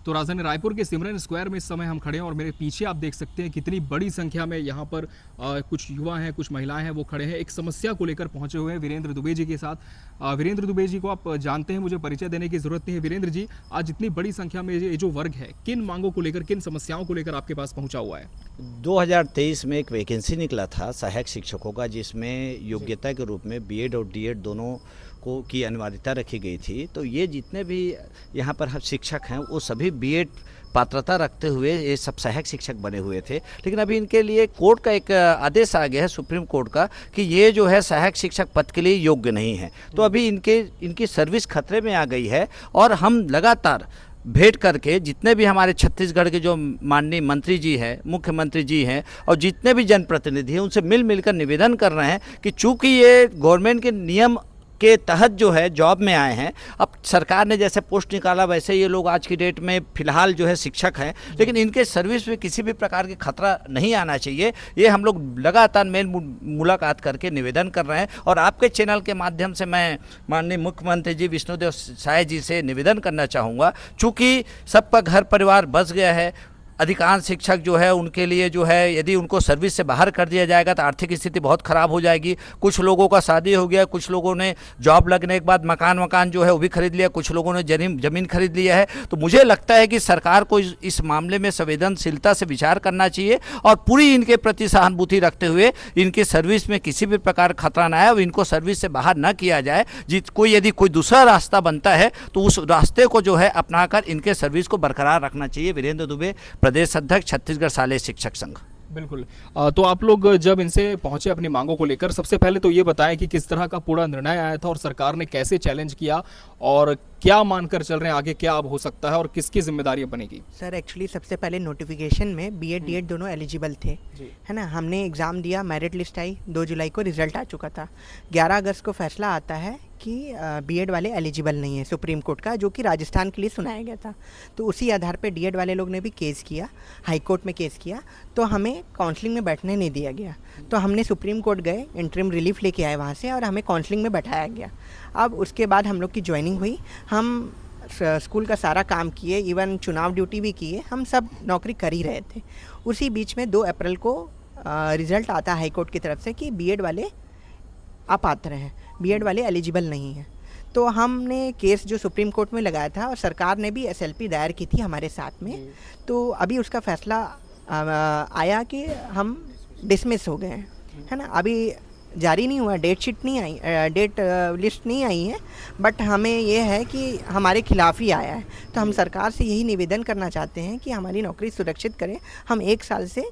तो राजधानी रायपुर के सिमरन स्क्वायर में इस समय हम खड़े हैं और मेरे पीछे आप देख सकते हैं कितनी बड़ी संख्या में यहाँ पर कुछ युवा हैं, कुछ महिलाएं हैं, वो खड़े हैं। एक समस्या को लेकर पहुंचे हुए हैं वीरेंद्र दुबे जी के साथ। वीरेंद्र दुबे जी को आप जानते हैं, मुझे परिचय देने की जरूरत नहीं है। वीरेंद्र जी, आज इतनी बड़ी संख्या में ये जो वर्ग है, किन मांगों को लेकर, किन समस्याओं को लेकर आपके पास पहुंचा हुआ है? 2023 में एक वैकेंसी निकला था सहायक शिक्षकों का, जिसमें योग्यता के रूप में बीएड और डीएड दोनों को की अनिवार्यता रखी गई थी। तो ये जितने भी यहाँ पर शिक्षक हैं वो सभी बीएड पात्रता रखते हुए ये सब सहायक शिक्षक बने हुए थे। लेकिन अभी इनके लिए कोर्ट का एक आदेश आ गया है, सुप्रीम कोर्ट का, कि ये जो है सहायक शिक्षक पद के लिए योग्य नहीं है। तो अभी इनकी सर्विस खतरे में आ गई है और हम लगातार भेंट करके जितने भी हमारे छत्तीसगढ़ के जो माननीय मंत्री जी हैं, मुख्यमंत्री जी हैं और जितने भी जनप्रतिनिधि हैं, उनसे मिलकर निवेदन कर रहे हैं कि चूंकि ये गवर्नमेंट के नियम के तहत जो है जॉब में आए हैं, अब सरकार ने जैसे पोस्ट निकाला वैसे ये लोग आज की डेट में फिलहाल जो है शिक्षक हैं, लेकिन इनके सर्विस में किसी भी प्रकार की खतरा नहीं आना चाहिए। ये हम लोग लगातार मुलाकात करके निवेदन कर रहे हैं और आपके चैनल के माध्यम से मैं माननीय मुख्यमंत्री जी विष्णुदेव साय जी से निवेदन करना चाहूँगा, चूँकि सबका घर परिवार बस गया है। अधिकांश शिक्षक जो है उनके लिए जो है यदि उनको सर्विस से बाहर कर दिया जाएगा तो आर्थिक स्थिति बहुत ख़राब हो जाएगी। कुछ लोगों का शादी हो गया, कुछ लोगों ने जॉब लगने के बाद मकान जो है वो भी खरीद लिया, कुछ लोगों ने ज़मीन खरीद लिया है। तो मुझे लगता है कि सरकार को इस मामले में संवेदनशीलता से विचार करना चाहिए और पूरी इनके प्रति सहानुभूति रखते हुए इनकी सर्विस में किसी भी प्रकार खतरा न आए और इनको सर्विस से बाहर न किया जाए। यदि कोई दूसरा रास्ता बनता है तो उस रास्ते को जो है अपनाकर इनके सर्विस को बरकरार रखना चाहिए। वीरेंद्र दुबे, प्रदेश अध्यक्ष, छत्तीसगढ़ शालेय शिक्षक संघ। बिल्कुल। तो आप लोग जब इनसे पहुंचे अपनी मांगों को लेकर, सबसे पहले तो ये बताएं कि किस तरह का पूरा निर्णय आया था और सरकार ने कैसे चैलेंज किया और क्या मानकर चल रहे हैं, आगे क्या अब हो सकता है और किसकी जिम्मेदारी बनेगी? सर एक्चुअली सबसे पहले नोटिफिकेशन में बीएड डीएड दोनों एलिजिबल थे, है ना। हमने एग्ज़ाम दिया, मेरिट लिस्ट आई, 2 जुलाई को रिजल्ट आ चुका था। 11 अगस्त को फैसला आता है कि बीएड वाले एलिजिबल नहीं है, सुप्रीम कोर्ट का, जो कि राजस्थान के लिए सुनाया गया था। तो उसी आधार पे डीएड वाले लोग ने भी केस किया, हाई कोर्ट में केस किया, तो हमें काउंसलिंग में बैठने नहीं दिया गया। तो हमने सुप्रीम कोर्ट गए, इंटरिम रिलीफ लेके आए वहाँ से और हमें काउंसलिंग में बैठाया गया। अब उसके बाद हम लोग की ज्वाइनिंग हुई, हम स्कूल का सारा काम किए, इवन चुनाव ड्यूटी भी किए, हम सब नौकरी कर ही रहे थे। उसी बीच में 2 अप्रैल को रिज़ल्ट आता है हाई कोर्ट की तरफ से कि बीएड वाले अपात्र हैं, बीएड वाले एलिजिबल नहीं हैं। तो हमने केस जो सुप्रीम कोर्ट में लगाया था और सरकार ने भी एसएलपी दायर की थी हमारे साथ में। तो अभी उसका फैसला आया कि हम डिसमिस हो गए हैं, है ना। अभी जारी नहीं हुआ, डेट शीट नहीं आई, डेट लिस्ट नहीं आई है, बट हमें ये है कि हमारे खिलाफ ही आया है। तो हम सरकार से यही निवेदन करना चाहते हैं कि हमारी नौकरी सुरक्षित करें। हम 1 साल से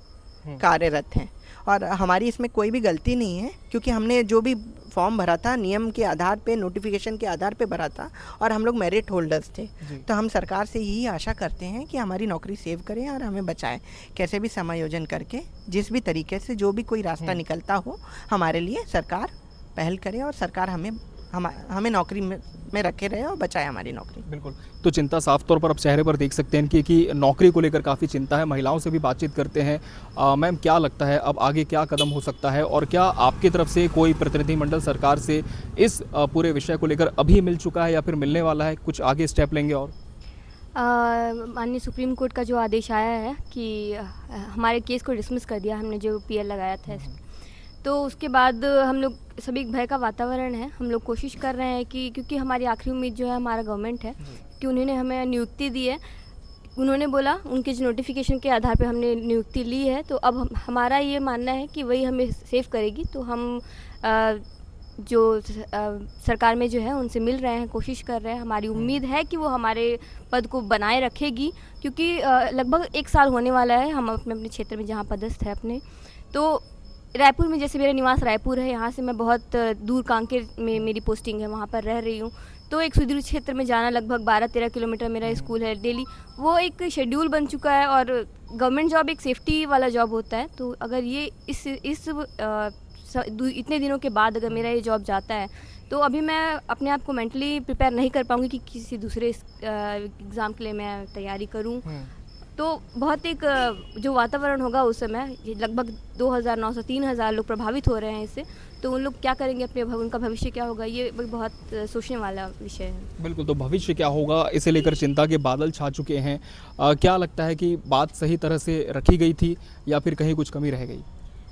कार्यरत हैं और हमारी इसमें कोई भी गलती नहीं है, क्योंकि हमने जो भी फॉर्म भरा था नियम के आधार पे, नोटिफिकेशन के आधार पे भरा था और हम लोग मेरिट होल्डर्स थे। तो हम सरकार से यही आशा करते हैं कि हमारी नौकरी सेव करें और हमें बचाएं, कैसे भी समायोजन करके, जिस भी तरीके से जो भी कोई रास्ता निकलता हो हमारे लिए सरकार पहल करे और सरकार हमें नौकरी में रखे रहे और बचाए हमारी नौकरी। बिल्कुल। तो चिंता साफ तौर पर आप चेहरे पर देख सकते हैं कि नौकरी को लेकर काफ़ी चिंता है। महिलाओं से भी बातचीत करते हैं। मैम, क्या लगता है अब आगे क्या कदम हो सकता है और क्या आपकी तरफ से कोई प्रतिनिधिमंडल सरकार से इस पूरे विषय को लेकर अभी मिल चुका है या फिर मिलने वाला है? कुछ आगे स्टेप लेंगे? और माननीय सुप्रीम कोर्ट का जो आदेश आया है कि हमारे केस को डिसमिस कर दिया, हमने जो पीएल लगाया था, तो उसके बाद हम लोग सभी भय का वातावरण है। हम लोग कोशिश कर रहे हैं कि, क्योंकि हमारी आखिरी उम्मीद जो है हमारा गवर्नमेंट है, कि उन्होंने हमें नियुक्ति दी है। उन्होंने बोला, उनके जो नोटिफिकेशन के आधार पे हमने नियुक्ति ली है, तो अब हमारा ये मानना है कि वही हमें सेव करेगी। तो हम जो सरकार में जो है उनसे मिल रहे हैं, कोशिश कर रहे हैं। हमारी उम्मीद है कि वो हमारे पद को बनाए रखेगी, क्योंकि लगभग 1 साल होने वाला है हम अपने क्षेत्र में जहाँ पदस्थ है अपने। तो रायपुर में, जैसे मेरा निवास रायपुर है, यहाँ से मैं बहुत दूर कांकेर में मेरी पोस्टिंग है, वहाँ पर रह रही हूँ। तो एक सुदूर क्षेत्र में जाना, लगभग 12-13 किलोमीटर मेरा स्कूल है डेली, वो एक शेड्यूल बन चुका है। और गवर्नमेंट जॉब एक सेफ्टी वाला जॉब होता है। तो अगर ये इतने दिनों के बाद अगर मेरा ये जॉब जाता है, तो अभी मैं अपने आप को मेंटली प्रिपेयर नहीं कर पाऊँगी कि किसी दूसरे एग्ज़ाम के लिए मैं तैयारी करूँ। तो बहुत एक जो वातावरण होगा उस समय, लगभग 2,900-3,000 लोग प्रभावित हो रहे हैं इससे। तो उन लोग क्या करेंगे अपने उनका भविष्य क्या होगा, ये बहुत सोचने वाला विषय है। बिल्कुल, तो भविष्य क्या होगा इसे लेकर चिंता के बादल छा चुके हैं। क्या लगता है कि बात सही तरह से रखी गई थी या फिर कहीं कुछ कमी रह गई?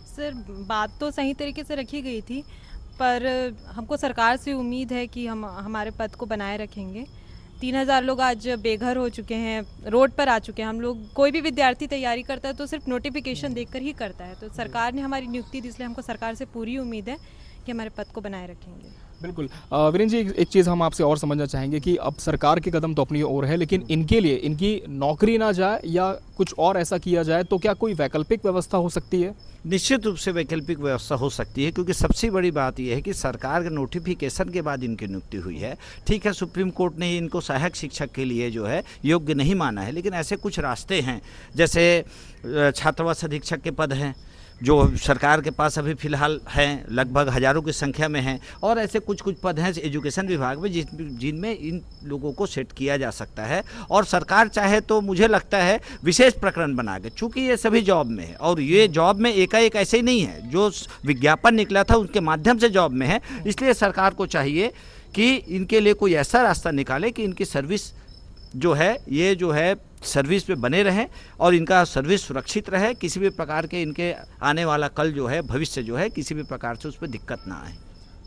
सर, बात तो सही तरीके से रखी गई थी, पर हमको सरकार से उम्मीद है कि हम हमारे पद को बनाए रखेंगे। 3000 लोग आज बेघर हो चुके हैं, रोड पर आ चुके हैं। हम लोग, कोई भी विद्यार्थी तैयारी करता है तो सिर्फ नोटिफिकेशन देखकर ही करता है। तो सरकार ने हमारी नियुक्ति दी, इसलिए हमको सरकार से पूरी उम्मीद है कि हमारे पद को बनाए रखेंगे। बिल्कुल। वीरेंद्र जी, एक चीज़ हम आपसे और समझना चाहेंगे कि अब सरकार के कदम तो अपनी ओर है, लेकिन इनके लिए इनकी नौकरी ना जाए या कुछ और ऐसा किया जाए तो क्या कोई वैकल्पिक व्यवस्था हो सकती है? निश्चित रूप से वैकल्पिक व्यवस्था हो सकती है, क्योंकि सबसे बड़ी बात यह है कि सरकार के नोटिफिकेशन के बाद इनकी नियुक्ति हुई है। ठीक है, सुप्रीम कोर्ट ने इनको सहायक शिक्षक के लिए जो है योग्य नहीं माना है, लेकिन ऐसे कुछ रास्ते हैं, जैसे छात्रावास अधीक्षक के पद हैं जो सरकार के पास अभी फ़िलहाल हैं, लगभग हज़ारों की संख्या में हैं, और ऐसे कुछ पद हैं एजुकेशन विभाग में जिनमें इन लोगों को सेट किया जा सकता है। और सरकार चाहे तो मुझे लगता है विशेष प्रकरण बना के, चूँकि ये सभी जॉब में है और ये जॉब में एकाएक ऐसे ही नहीं है, जो विज्ञापन निकला था उसके माध्यम से जॉब में है, इसलिए सरकार को चाहिए कि इनके लिए कोई ऐसा रास्ता निकाले कि इनकी सर्विस जो है, ये जो है सर्विस पे बने रहें और इनका सर्विस सुरक्षित रहे, किसी भी प्रकार के इनके आने वाला कल जो है, भविष्य जो है, किसी भी प्रकार से उस पर दिक्कत ना आए।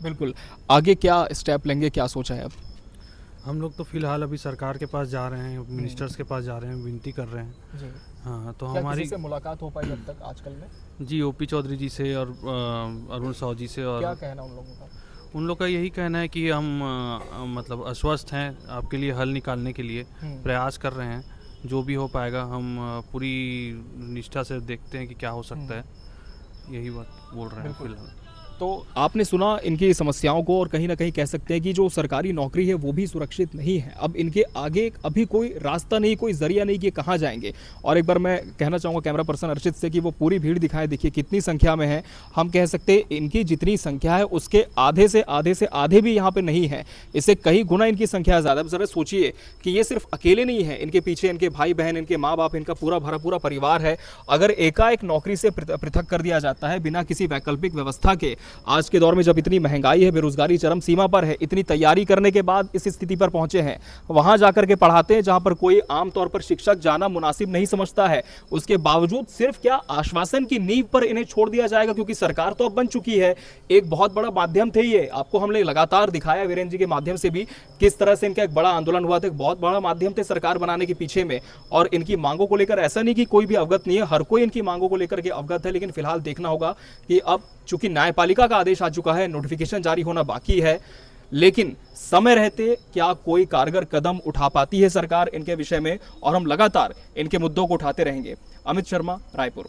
बिल्कुल, आगे क्या स्टेप लेंगे, क्या सोचा है अब? हम लोग तो फिलहाल अभी सरकार के पास जा रहे हैं, मिनिस्टर्स के पास जा रहे हैं, विनती कर रहे हैं जी। हाँ, तो क्या हमारी किसी से मुलाकात हो पाई अब तक आजकल में? जी ओपी चौधरी जी से और अरुण साहू जी से, क्या और कहना उन लोगों का? उन लोग का यही कहना है कि हम मतलब आश्वस्त हैं आपके लिए हल निकालने के लिए, प्रयास कर रहे हैं, जो भी हो पाएगा हम पूरी निष्ठा से देखते हैं कि क्या हो सकता है, यही बात बोल रहे हैं फिलहाल। तो आपने सुना इनकी समस्याओं को, और कहीं ना कहीं कह सकते हैं कि जो सरकारी नौकरी है वो भी सुरक्षित नहीं है। अब इनके आगे अभी कोई रास्ता नहीं, कोई जरिया नहीं कि कहाँ जाएंगे। और एक बार मैं कहना चाहूँगा कैमरा पर्सन अर्चित से कि वो पूरी भीड़ दिखाएं, देखिए कितनी संख्या में है। हम कह सकते हैं इनकी जितनी संख्या है उसके आधे से आधे भी यहाँ पे नहीं है, इससे कई गुना इनकी संख्या ज़्यादा। अब जरा सोचिए कि ये सिर्फ अकेले नहीं है, इनके पीछे इनके भाई बहन, इनके माँ बाप, इनका पूरा परिवार है। अगर एकाएक नौकरी से पृथक कर दिया जाता है बिना किसी वैकल्पिक व्यवस्था के, आज के दौर में जब इतनी महंगाई है, बेरोजगारी चरम सीमा पर है, इतनी तैयारी करने के बाद इस स्थिति पर पहुंचे हैं, वहां जाकर के पढ़ाते हैं जहां पर कोई आमतौर पर शिक्षक जाना मुनासिब नहीं समझता है। उसके बावजूद सिर्फ क्या आश्वासन की नींव पर इन्हें छोड़ दिया जाएगा, क्योंकि सरकार तो अब बन चुकी है। एक बहुत बड़ा माध्यम थे ये, आपको हमने लगातार दिखाया वीरेंद्र जी के माध्यम से भी किस तरह से इनका एक बड़ा आंदोलन हुआ था, एक बहुत बड़ा माध्यम थे सरकार बनाने के पीछे में। और इनकी मांगों को लेकर ऐसा नहीं कि कोई भी अवगत नहीं है, हर कोई इनकी मांगों को लेकर के अवगत है। लेकिन फिलहाल देखना होगा कि अब चूंकि न्यायपालिका का आदेश आ चुका है, नोटिफिकेशन जारी होना बाकी है, लेकिन समय रहते क्या कोई कारगर कदम उठा पाती है सरकार इनके विषय में, और हम लगातार इनके मुद्दों को उठाते रहेंगे। अमित शर्मा, रायपुर।